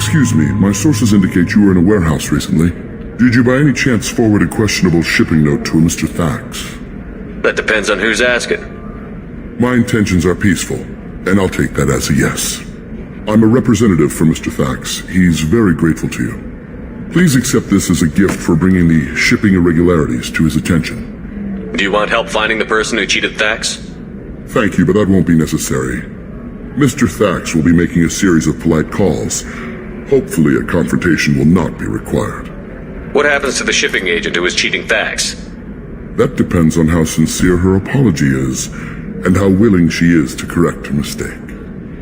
Excuse me, my sources indicate you were in a warehouse recently. Did you by any chance forward a questionable shipping note to a Mr. Thax? That depends on who's asking. My intentions are peaceful, and I'll take that as a yes. I'm a representative for Mr. Thax. He's very grateful to you. Please accept this as a gift for bringing the shipping irregularities to his attention. Do you want help finding the person who cheated Thax? Thank you, but that won't be necessary. Mr. Thax will be making a series of polite calls. Hopefully a confrontation will not be required. What happens to the shipping agent who was cheating Thax? That depends on how sincere her apology is, and how willing she is to correct her mistake.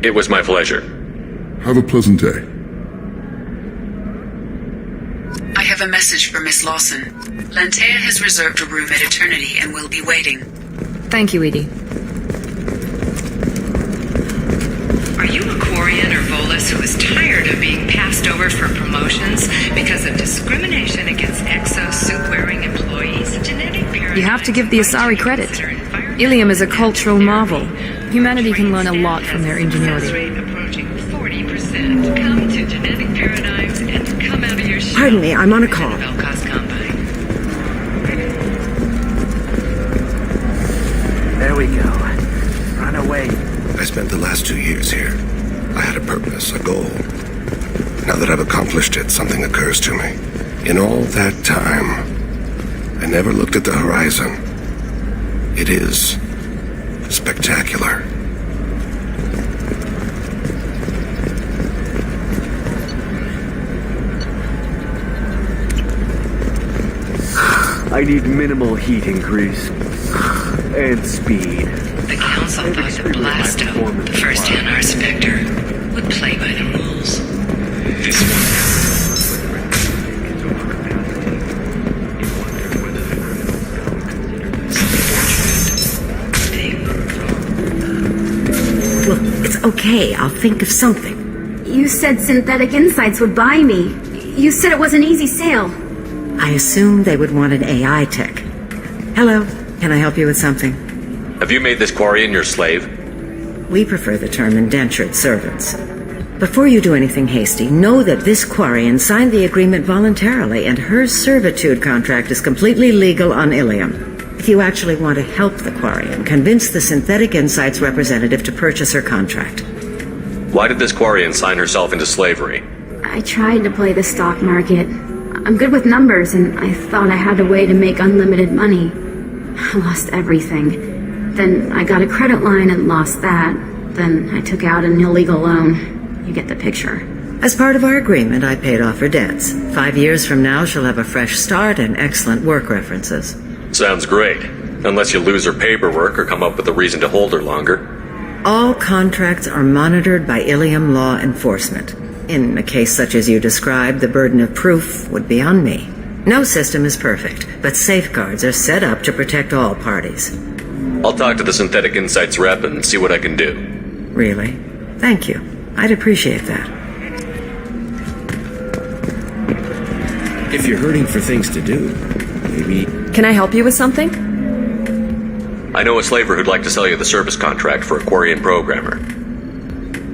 It was my pleasure. Have a pleasant day. I have a message for Miss Lawson. Lantea has reserved a room at Eternity and will be waiting. Thank you, Edie. Are you a Quarian or Volus who is tired of being passed over for promotions because of discrimination against exo-suit-wearing employees? You have to give the Asari credit. Ilium is a cultural marvel. Humanity can learn a lot from their ingenuity. Approaching 40%. Come to genetic paradigms and come out of your shell. Pardon me, I'm on a call. Belcost Combine. There we go. Run away. I spent the last 2 years here. I had a purpose, a goal. Now that I've accomplished it, something occurs to me. In all that time, I never looked at the horizon. It is spectacular. I need minimal heat increase. And speed. The Council thought that Blasto, the first NR Spectre, would play by the rules. This Look, it's okay. I'll think of something. You said Synthetic Insights would buy me. You said it was an easy sale. I assumed they would want an AI tech. Hello, can I help you with something? Have you made this Quarian your slave? We prefer the term indentured servants. Before you do anything hasty, know that this Quarian signed the agreement voluntarily, and her servitude contract is completely legal on Ilium. If you actually want to help the Quarian, convince the Synthetic Insights representative to purchase her contract. Why did this Quarian sign herself into slavery? I tried to play the stock market. I'm good with numbers, and I thought I had a way to make unlimited money. I lost everything. Then I got a credit line and lost that. Then I took out an illegal loan. You get the picture. As part of our agreement, I paid off her debts. 5 years from now, she'll have a fresh start and excellent work references. Sounds great. Unless you lose her paperwork or come up with a reason to hold her longer. All contracts are monitored by Ilium law enforcement. In a case such as you described, the burden of proof would be on me. No system is perfect, but safeguards are set up to protect all parties. I'll talk to the Synthetic Insights rep and see what I can do. Really? Thank you. I'd appreciate that. If you're hurting for things to do, maybe... Can I help you with something? I know a slaver who'd like to sell you the service contract for a Quarian programmer.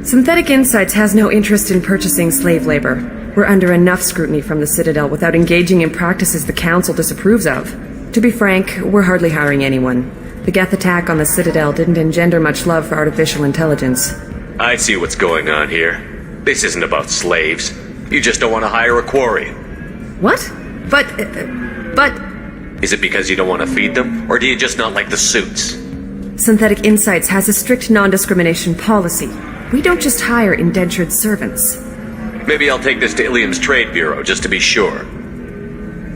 Synthetic Insights has no interest in purchasing slave labor. We're under enough scrutiny from the Citadel without engaging in practices the Council disapproves of. To be frank, we're hardly hiring anyone. The Geth attack on the Citadel didn't engender much love for artificial intelligence. I see what's going on here. This isn't about slaves. You just don't want to hire a Quarian. What? But... Is it because you don't want to feed them, or do you just not like the suits? Synthetic Insights has a strict non-discrimination policy. We don't just hire indentured servants. Maybe I'll take this to Ilium's Trade Bureau, just to be sure.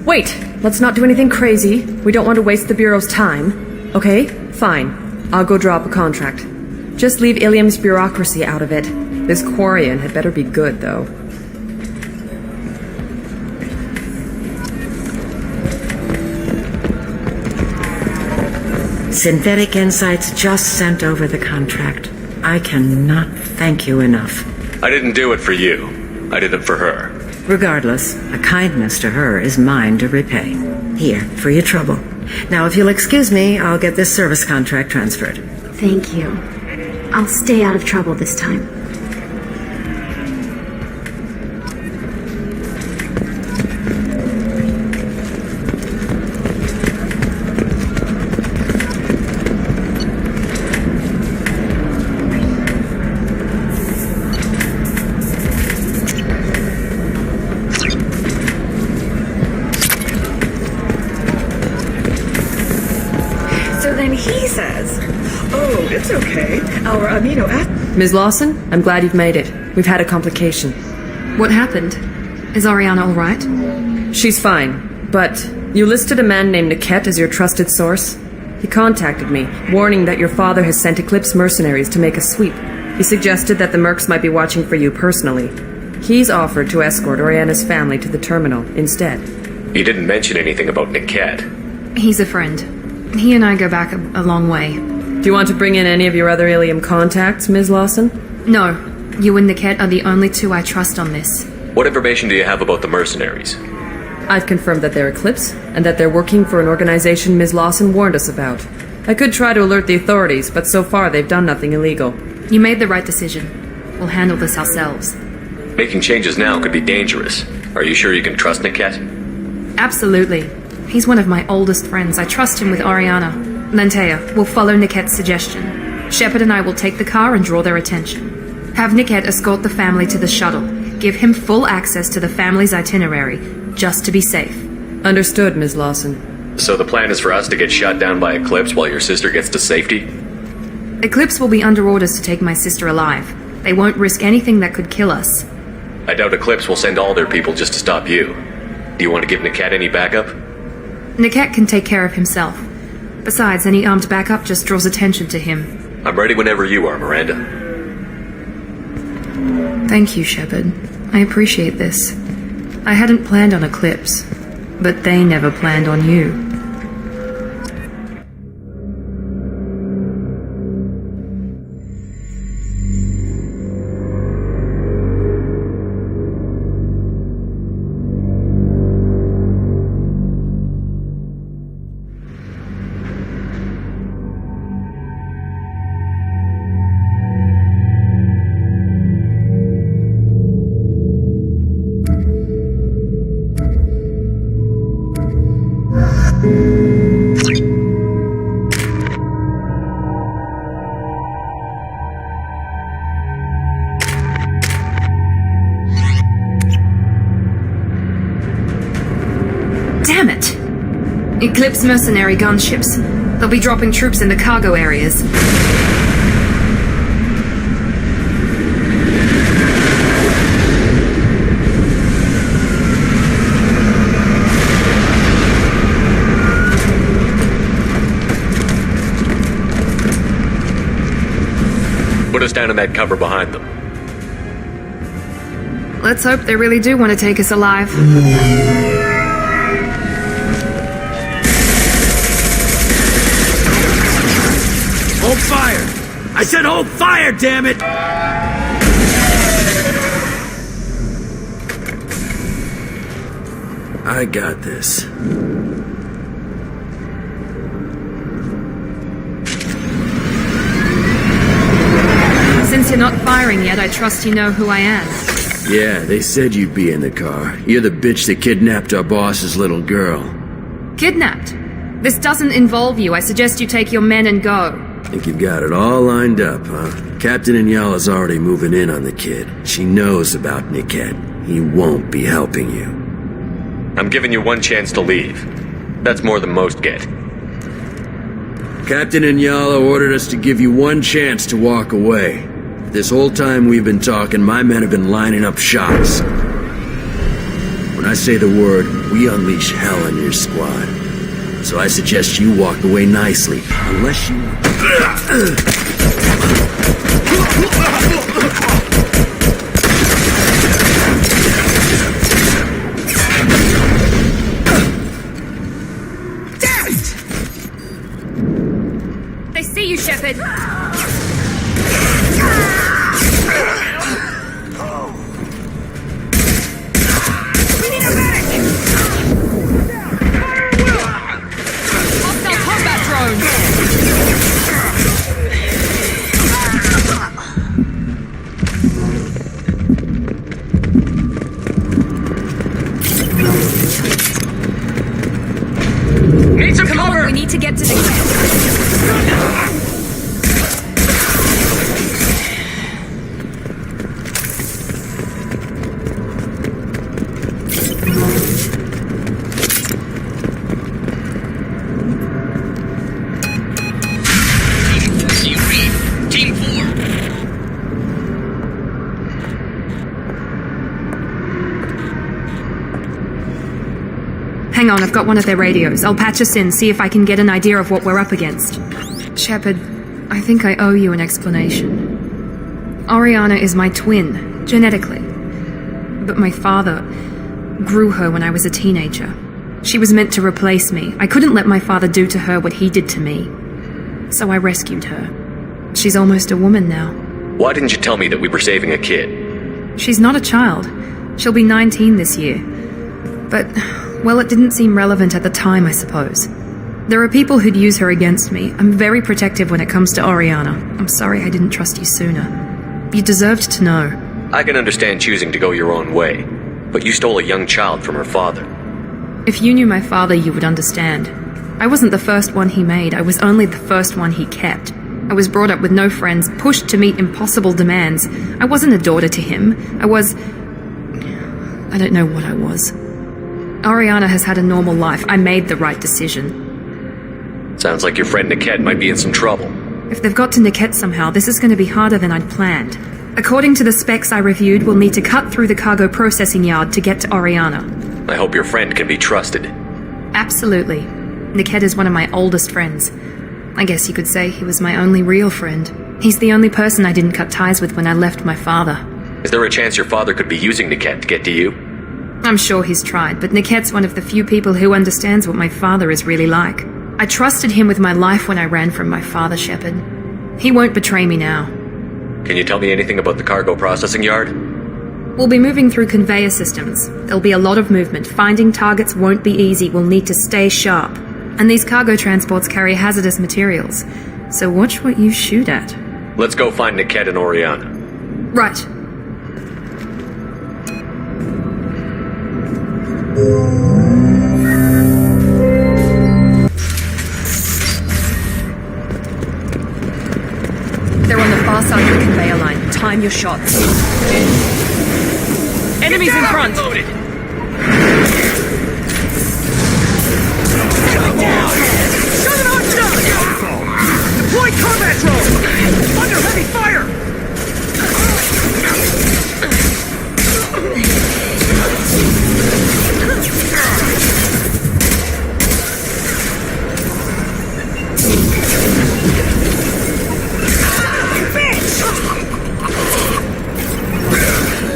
Wait, let's not do anything crazy. We don't want to waste the Bureau's time. Okay, fine. I'll go draw up a contract. Just leave Ilium's bureaucracy out of it. This Quarian had better be good, though. Synthetic Insights just sent over the contract. I cannot thank you enough. I didn't do it for you. I did it for her. Regardless, a kindness to her is mine to repay. Here, for your trouble. Now, if you'll excuse me, I'll get this service contract transferred. Thank you. I'll stay out of trouble this time. he says. Oh, it's okay. Our amino acid. Ms. Lawson, I'm glad you've made it. We've had a complication. What happened? Is Ariana all right? She's fine, but you listed a man named Niket as your trusted source. He contacted me, warning that your father has sent Eclipse mercenaries to make a sweep. He suggested that the Mercs might be watching for you personally. He's offered to escort Oriana's family to the terminal instead. He didn't mention anything about Niket. He's a friend. He and I go back a long way. Do you want to bring in any of your other Ilium contacts, Ms. Lawson? No. You and Niket are the only two I trust on this. What information do you have about the mercenaries? I've confirmed that they're Eclipse, and that they're working for an organization Ms. Lawson warned us about. I could try to alert the authorities, but so far they've done nothing illegal. You made the right decision. We'll handle this ourselves. Making changes now could be dangerous. Are you sure you can trust Niket? Absolutely. He's one of my oldest friends. I trust him with Ariana. Lantea, we'll follow Niket's suggestion. Shepard and I will take the car and draw their attention. Have Niket escort the family to the shuttle. Give him full access to the family's itinerary, just to be safe. Understood, Ms. Lawson. So the plan is for us to get shot down by Eclipse while your sister gets to safety? Eclipse will be under orders to take my sister alive. They won't risk anything that could kill us. I doubt Eclipse will send all their people just to stop you. Do you want to give Niket any backup? Niket can take care of himself. Besides, any armed backup just draws attention to him. I'm ready whenever you are, Miranda. Thank you, Shepard. I appreciate this. I hadn't planned on Eclipse, but they never planned on you. Damn it! Eclipse mercenary gunships. They'll be dropping troops in the cargo areas. Put us down in that cover behind them. Let's hope they really do want to take us alive. Hold fire! I said hold fire, damn it! I got this. Since you're not firing yet, I trust you know who I am. Yeah, they said you'd be in the car. You're the bitch that kidnapped our boss's little girl. Kidnapped? This doesn't involve you. I suggest you take your men and go. Think you've got it all lined up, huh? Captain Inyala's already moving in on the kid. She knows about Niket. He won't be helping you. I'm giving you one chance to leave. That's more than most get. Captain Inyala ordered us to give you one chance to walk away. This whole time we've been talking, my men have been lining up shots. When I say the word, we unleash hell on your squad. So I suggest you walk away nicely, unless you... Damn it! They see you, Shepard! We need a medic! Hostile combat drone! Need some Come cover! on, we need to get to the camp. Hang on, I've got one of their radios. I'll patch us in, see if I can get an idea of what we're up against. Shepard, I think I owe you an explanation. Oriana is my twin, genetically. But my father grew her when I was a teenager. She was meant to replace me. I couldn't let my father do to her what he did to me. So I rescued her. She's almost a woman now. Why didn't you tell me that we were saving a kid? She's not a child. She'll be 19 this year. But, well, it didn't seem relevant at the time, I suppose. There are people who'd use her against me. I'm very protective when it comes to Oriana. I'm sorry I didn't trust you sooner. You deserved to know. I can understand choosing to go your own way, but you stole a young child from her father. If you knew my father, you would understand. I wasn't the first one he made. I was only the first one he kept. I was brought up with no friends, pushed to meet impossible demands. I wasn't a daughter to him. I don't know what I was. Oriana has had a normal life. I made the right decision. Sounds like your friend Niket might be in some trouble. If they've got to Niket somehow, this is going to be harder than I'd planned. According to the specs I reviewed, we'll need to cut through the cargo processing yard to get to Oriana. I hope your friend can be trusted. Absolutely. Niket is one of my oldest friends. I guess you could say he was my only real friend. He's the only person I didn't cut ties with when I left my father. Is there a chance your father could be using Niket to get to you? I'm sure he's tried, but Niket's one of the few people who understands what my father is really like. I trusted him with my life when I ran from my father, Shepard. He won't betray me now. Can you tell me anything about the cargo processing yard? We'll be moving through conveyor systems. There'll be a lot of movement. Finding targets won't be easy. We'll need to stay sharp. And these cargo transports carry hazardous materials. So watch what you shoot at. Let's go find Niket and Oriana. Right. They're on the far side of the conveyor line. Time your shots. Enemies in front! Loaded. Shut it on down! Deploy combat drone! Under heavy fire!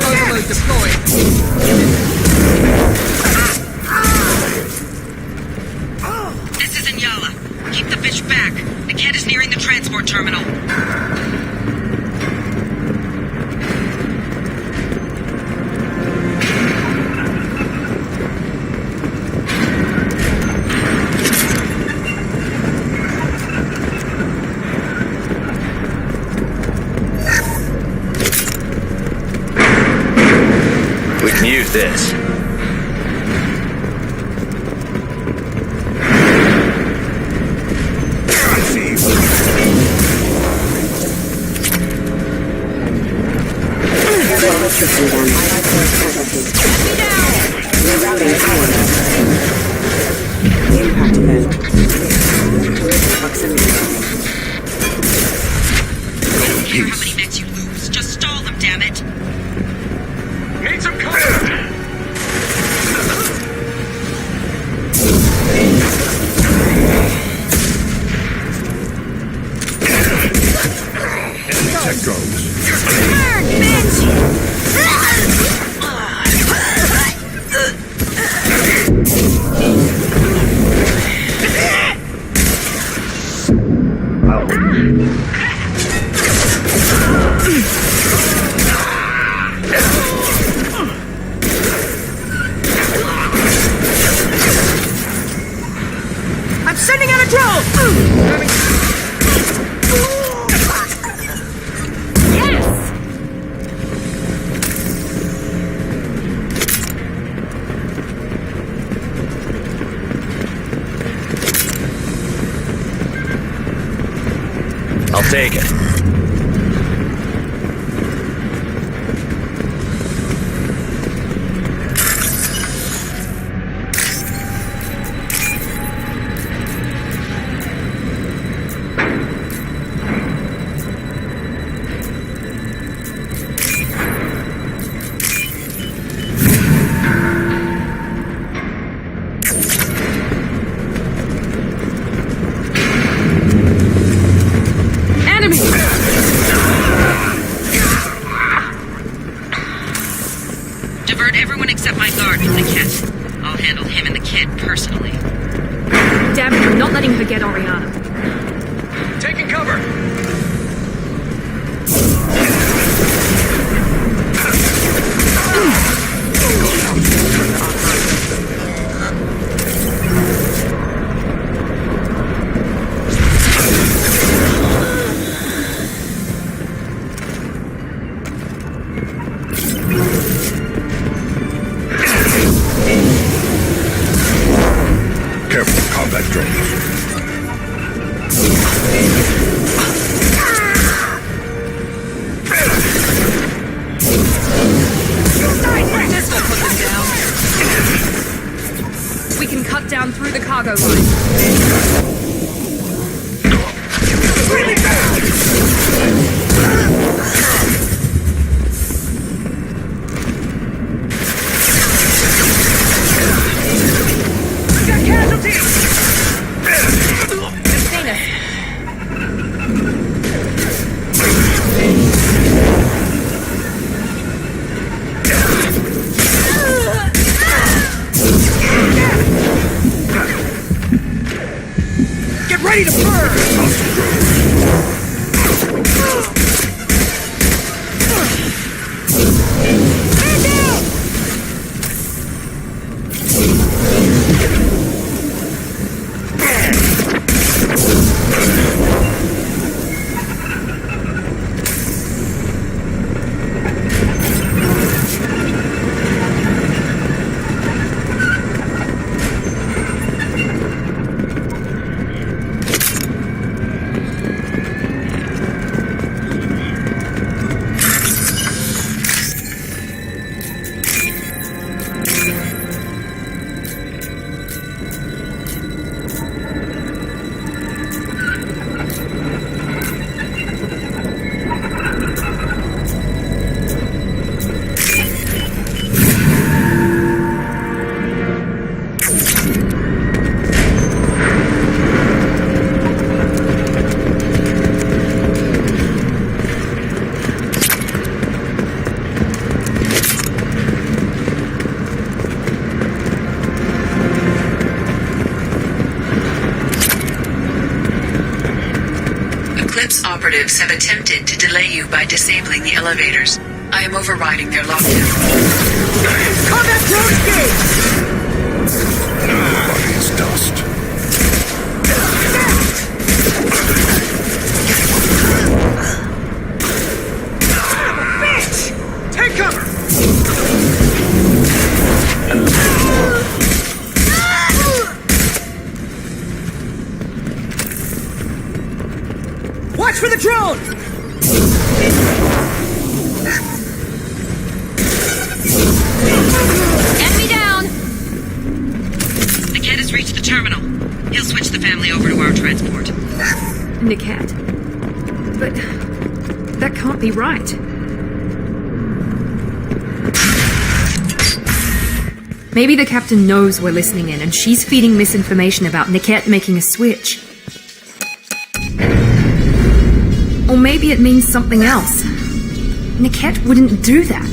Overload deployed. This is Inyala. Keep the bitch back. Niket is nearing the transport terminal. We can use this. How many bits you lose? Just stall them, damn it! Need some cover! Tech goes. Burn, bitch! I'm sending out a drone! I'll take it. Everyone except my guard from the kit. I'll handle him and the kid personally. Damn it, I'm not letting her get Oriana. Taking cover! Careful with combat drones. This will put them down. We can cut down through the cargo line. Really bad! I've got casualties! Christina. Get ready to burn! Operatives have attempted to delay you by disabling the elevators. I am overriding their lockdown. Combat drone engaged! Body's dust. Bitch! Take cover! Watch for the drone! Enemy down! The kid has reached the terminal. He'll switch the family over to our transport. Niket. But that can't be right. Maybe the captain knows we're listening in and she's feeding misinformation about Niket making a switch. Or maybe it means something else. Niket wouldn't do that.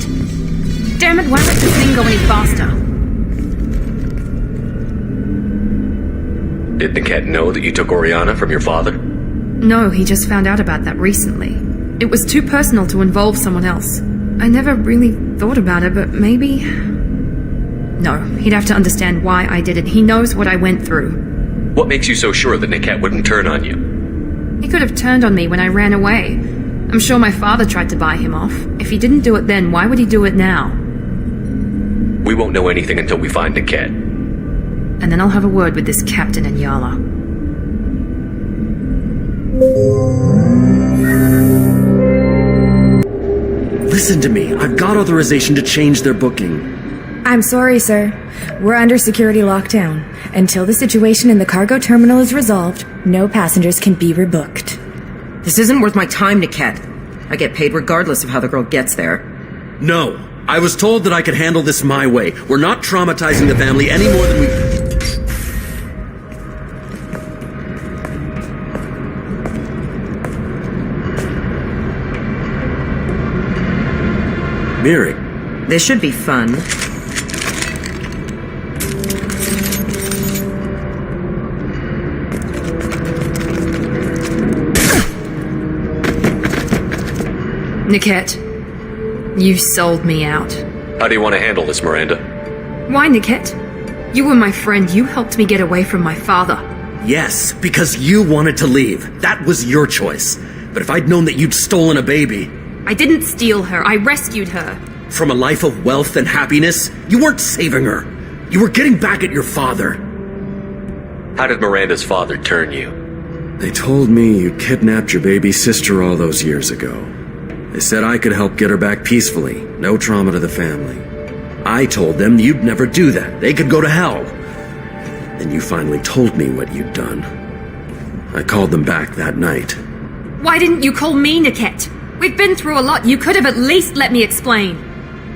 Damn it, why let this thing go any faster? Did Niket know that you took Oriana from your father? No, he just found out about that recently. It was too personal to involve someone else. I never really thought about it, but maybe... No, he'd have to understand why I did it. He knows what I went through. What makes you so sure that Niket wouldn't turn on you? He could have turned on me when I ran away. I'm sure my father tried to buy him off. If he didn't do it then, why would he do it now? We won't know anything until we find Niket. And then I'll have a word with this captain and Yala. Listen to me. I've got authorization to change their booking. I'm sorry, sir. We're under security lockdown. Until the situation in the cargo terminal is resolved, no passengers can be rebooked. This isn't worth my time, Niket. I get paid regardless of how the girl gets there. No. I was told that I could handle this my way. We're not traumatizing the family any more than we... Miri. This should be fun. Niket, you sold me out. How do you want to handle this, Miranda? Why, Niket? You were my friend. You helped me get away from my father. Yes, because you wanted to leave. That was your choice. But if I'd known that you'd stolen a baby... I didn't steal her. I rescued her. From a life of wealth and happiness, you weren't saving her. You were getting back at your father. How did Miranda's father turn you? They told me you kidnapped your baby sister all those years ago. They said I could help get her back peacefully. No trauma to the family. I told them you'd never do that. They could go to hell. Then you finally told me what you'd done. I called them back that night. Why didn't you call me, Niket? We've been through a lot. You could have at least let me explain.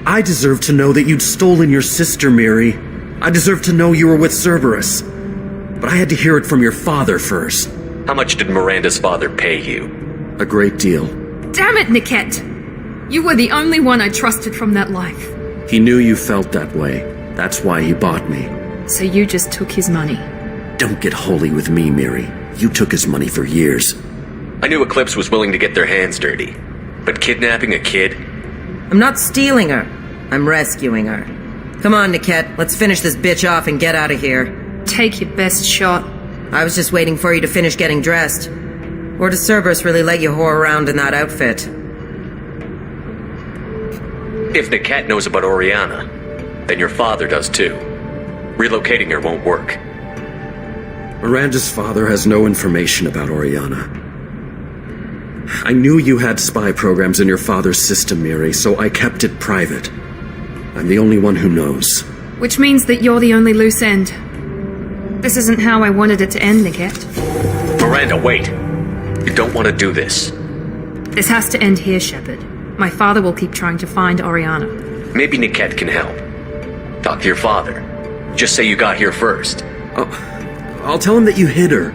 I deserve to know that you'd stolen your sister, Miri. I deserve to know you were with Cerberus. But I had to hear it from your father first. How much did Miranda's father pay you? A great deal. Damn it, Niket! You were the only one I trusted from that life. He knew you felt that way. That's why he bought me. So you just took his money? Don't get holy with me, Miri. You took his money for years. I knew Eclipse was willing to get their hands dirty. But kidnapping a kid? I'm not stealing her. I'm rescuing her. Come on, Niket. Let's finish this bitch off and get out of here. Take your best shot. I was just waiting for you to finish getting dressed. Or does Cerberus really let you whore around in that outfit? If Niket knows about Oriana, then your father does too. Relocating her won't work. Miranda's father has no information about Oriana. I knew you had spy programs in your father's system, Miri, so I kept it private. I'm the only one who knows. Which means that you're the only loose end. This isn't how I wanted it to end, Niket. Miranda, wait! You don't want to do this. This has to end here, Shepard. My father will keep trying to find Oriana. Maybe Niket can help. Talk to your father. Just say you got here first. I'll tell him that you hid her.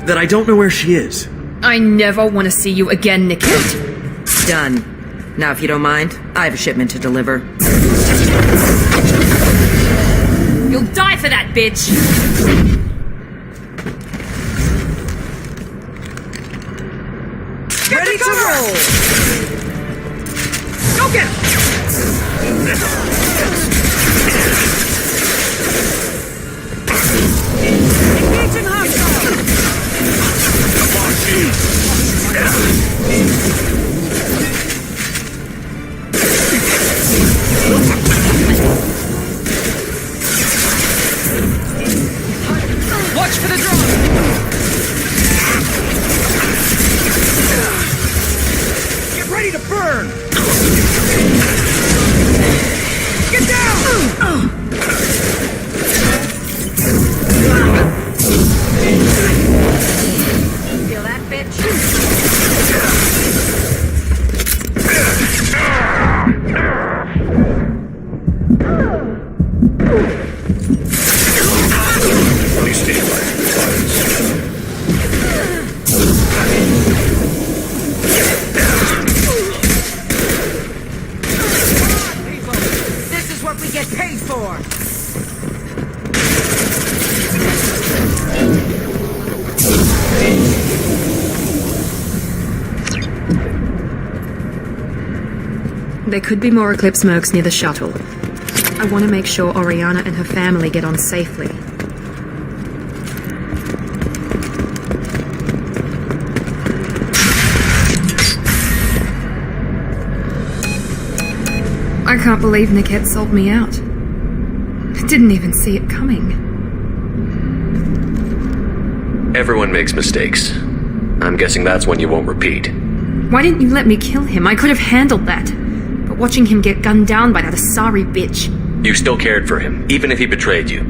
That I don't know where she is. I never want to see you again, Niket. Done. Now, if you don't mind, I have a shipment to deliver. You'll die for that, bitch! Ready to roll! Go get him! Engaging hostile! Watch for the drone! Get ready to burn! Get down! Feel that, bitch? This is what we get paid for! There could be more Eclipse mercs near the shuttle. I want to make sure Oriana and her family get on safely. I can't believe Niket sold me out. I didn't even see it coming. Everyone makes mistakes. I'm guessing that's one you won't repeat. Why didn't you let me kill him? I could have handled that. But watching him get gunned down by that Asari bitch... You still cared for him, even if he betrayed you.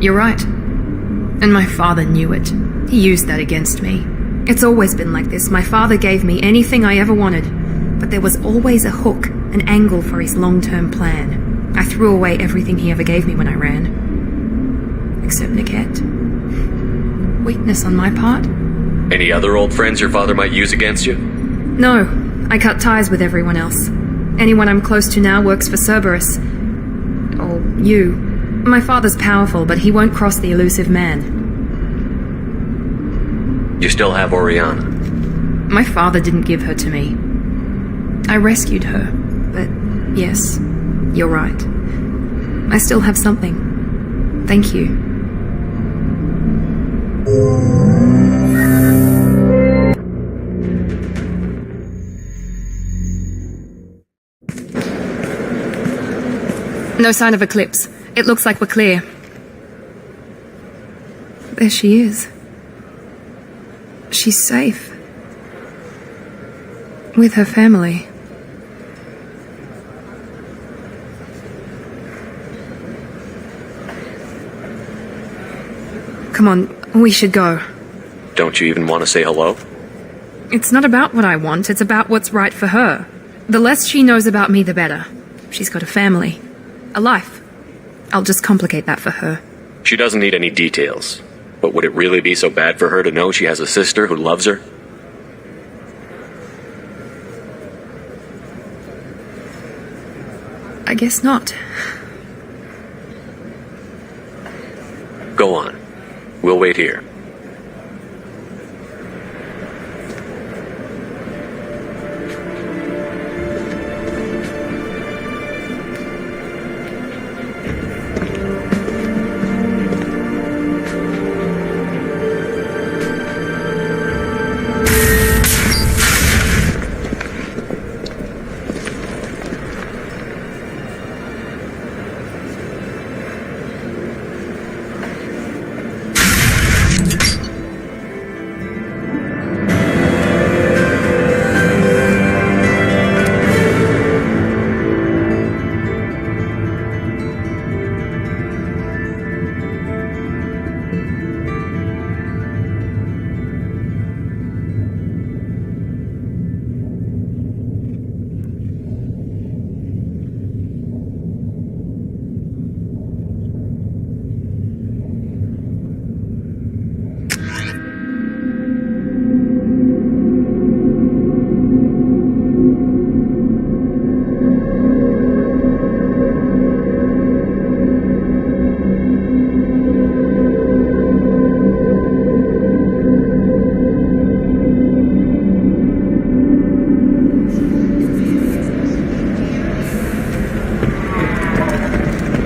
You're right. And my father knew it. He used that against me. It's always been like this. My father gave me anything I ever wanted. But there was always a hook, an angle for his long-term plan. I threw away everything he ever gave me when I ran. Except Niket. Weakness on my part? Any other old friends your father might use against you? No. I cut ties with everyone else. Anyone I'm close to now works for Cerberus. Or you. My father's powerful, but he won't cross the elusive man. You still have Oriana. My father didn't give her to me. I rescued her, but yes, you're right. I still have something. Thank you. No sign of Eclipse. It looks like we're clear. There she is. She's safe. With her family. Come on, we should go. Don't you even want to say hello? It's not about what I want, it's about what's right for her. The less she knows about me, the better. She's got a family. A life. I'll just complicate that for her. She doesn't need any details. But would it really be so bad for her to know she has a sister who loves her? I guess not. Go on. We'll wait here.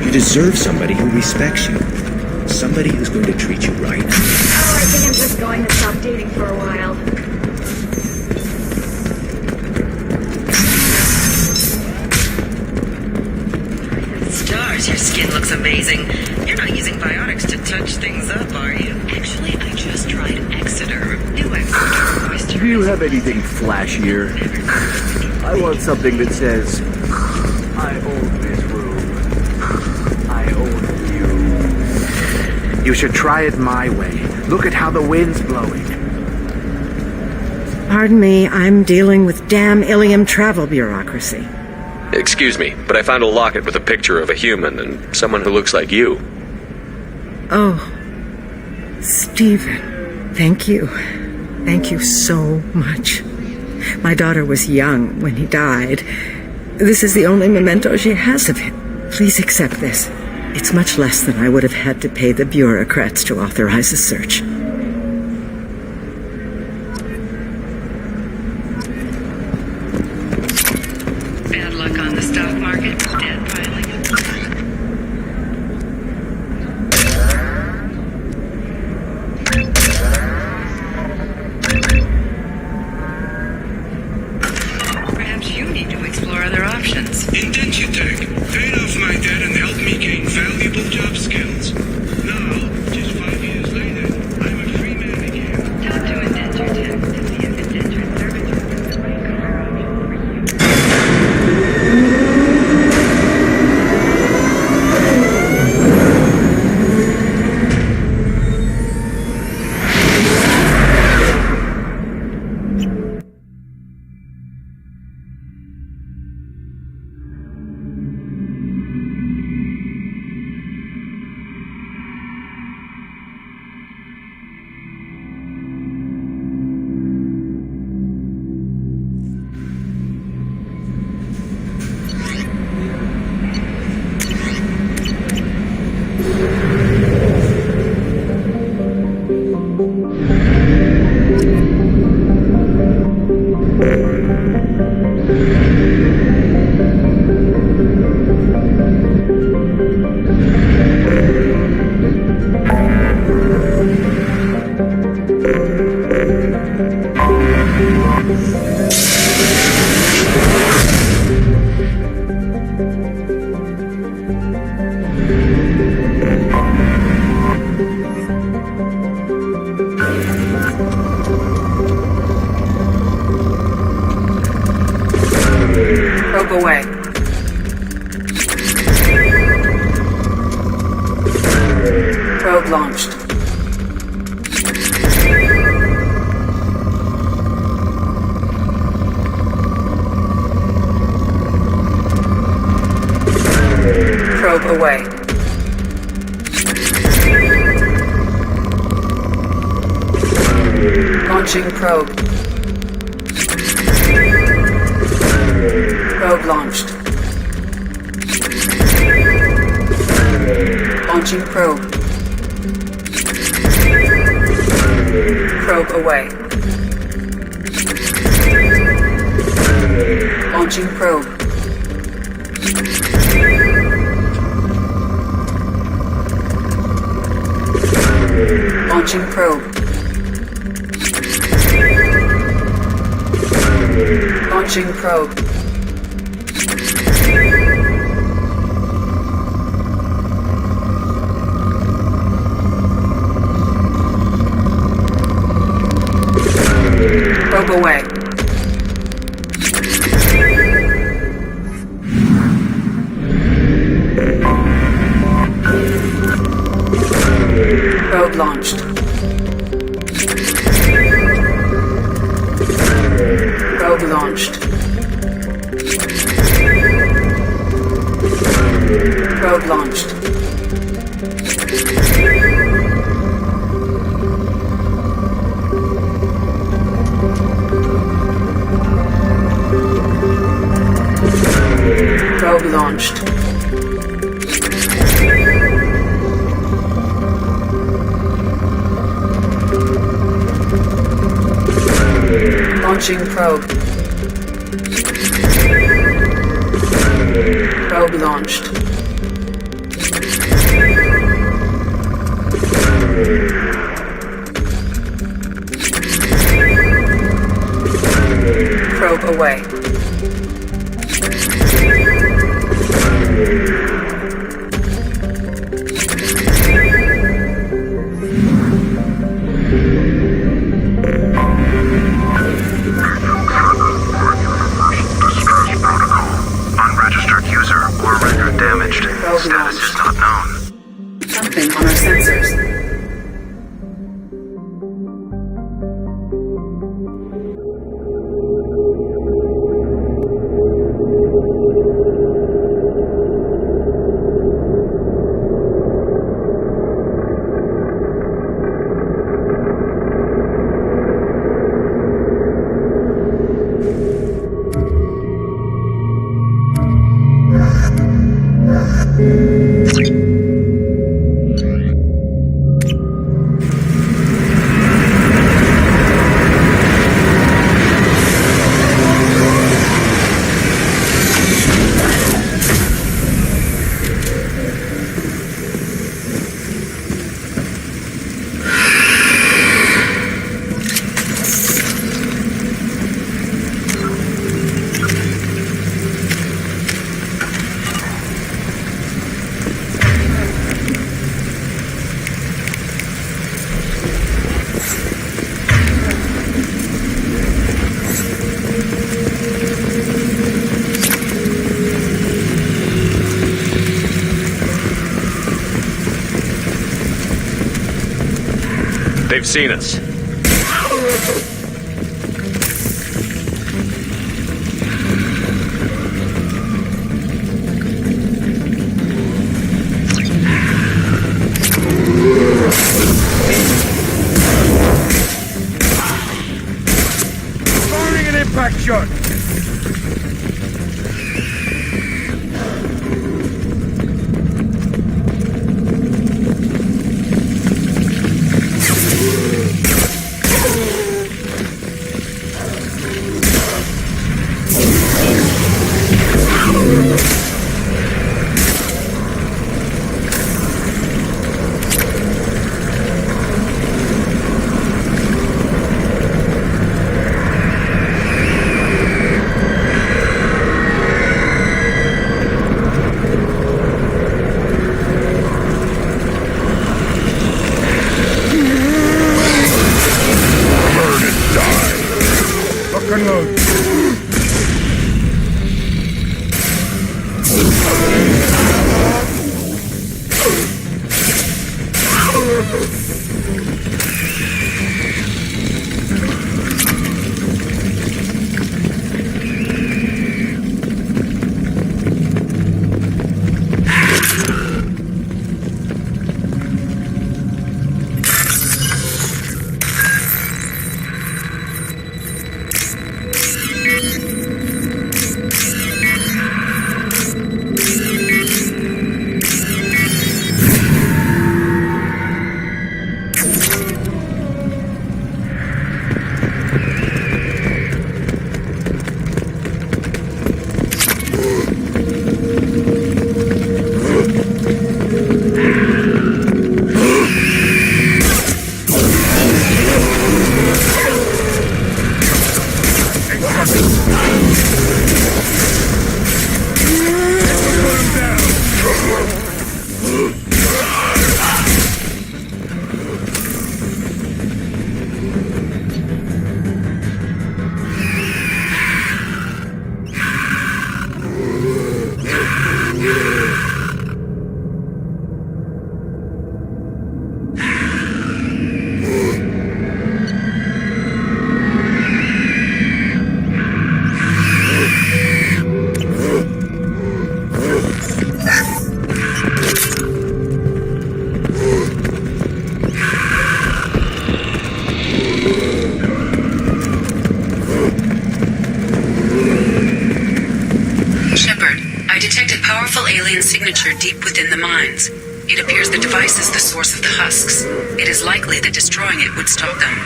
You deserve somebody who respects you. Somebody who's going to treat you right. Oh, I think I'm just going to stop dating for a while. Stars, your skin looks amazing. You're not using biotics to touch things up, are you? Actually, I just tried Exeter. New Exeter. Do you have anything flashier? I want something that says, I own this room. I own you. You should try it my way. Look at how the wind's blowing. Pardon me, I'm dealing with damn Ilium travel bureaucracy. Excuse me, but I found a locket with a picture of a human and someone who looks like you. Oh, Stephen, thank you. Thank you so much. My daughter was young when he died. This is the only memento she has of him. Please accept this. It's much less than I would have had to pay the bureaucrats to authorize a search. Bad luck on the stock market. Dead piling up. Perhaps you need to explore other options. Intensitech. Paid off my debt and helped me gain valuable job skills. Now, just 5 years later, I'm away. Probe launched. Probe away. Launching probe. Probe launched. Launching probe. Probe away. Launching probe. Launching probe. Launching probe. Probe away. Probe launched. Probe launched. Probe launched. Probe launched. Launching probe. Probe launched. Probe away. Unregistered user or record damaged. Status is not known. Something on our sensors. They've seen us. Firing an impact shot! alien signature deep within the mines. It appears the device is the source of the husks. It is likely that destroying it would stop them.